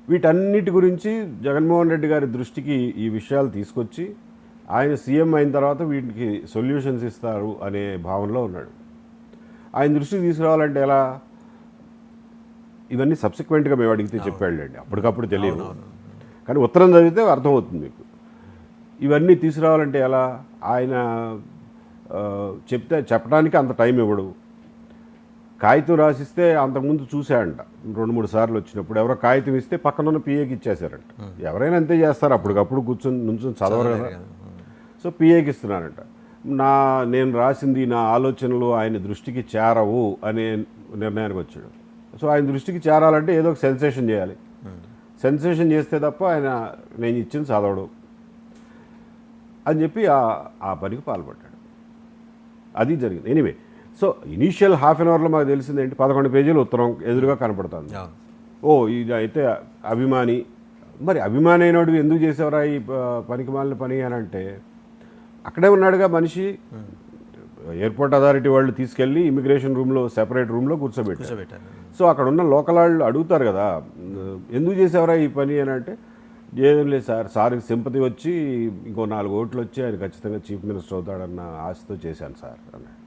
వీటన్నిటి గురించి జగన్మోహన్ రెడ్డి గారి దృష్టికి ఈ విషయాలు తీసుకొచ్చి ఆయన సీఎం అయిన తర్వాత వీటికి సొల్యూషన్స్ ఇస్తారు అనే భావనలో ఉన్నాడు. ఆయన దృష్టికి తీసుకురావాలంటే ఎలా, ఇవన్నీ సబ్సిక్వెంట్గా మేము అడిగితే చెప్పాడులేండి, అప్పటికప్పుడు తెలియదు. కానీ ఉత్తరం చదివితే అర్థమవుతుంది మీకు. ఇవన్నీ తీసుకురావాలంటే ఎలా, ఆయన చెప్పడానికి అంత టైం ఇవ్వడు. కాగితం రాసిస్తే అంతకుముందు చూశాడంట 2-3 సార్లు వచ్చినప్పుడు, ఎవరో కాగితం ఇస్తే పక్కనున్న పిఏకి ఇచ్చేశారంట. ఎవరైనా అంతే చేస్తారు, అప్పటికప్పుడు నుంచొని చదవరు కదా. సో పిఏకి ఇస్తున్నారంట. నేను రాసింది, నా ఆలోచనలు ఆయన దృష్టికి చేరవు అనే నిర్ణయానికి వచ్చాడు. సో ఆయన దృష్టికి చేరాలంటే ఏదో ఒక సెన్సేషన్ చేయాలి. సెన్సేషన్ చేస్తే తప్ప ఆయన నేను ఇచ్చింది చదవడు అని చెప్పి ఆ పనికి పాల్పడ్డాడు. అది జరిగింది. Anyway, so initial half an అవర్లో మాకు తెలిసింది ఏంటి, 11 పేజీలు ఉత్తరం ఎదురుగా కనపడుతుంది. ఓ ఇది అయితే అభిమాని, మరి అభిమాని అయినోడు ఎందుకు చేసేవరా ఈ పనికి మాలిన పని అని అంటే, అక్కడే ఉన్నాడుగా మనిషి. ఎయిర్పోర్ట్ అథారిటీ వాళ్ళు తీసుకెళ్ళి ఇమిగ్రేషన్ రూమ్లో, సెపరేట్ రూమ్లో కూర్చోబెట్టారు. సో అక్కడ ఉన్న లోకల్ వాళ్ళు అడుగుతారు కదా, ఎందుకు చేసేవరా ఈ పని అని అంటే, ఏం లేదు సార్కి సింపతి వచ్చి ఇంకో 4 ఓట్లు వచ్చి ఆయన ఖచ్చితంగా చీఫ్ మినిస్టర్ అవుతాడన్న ఆశతో చేశాను సార్ అన్నాడు.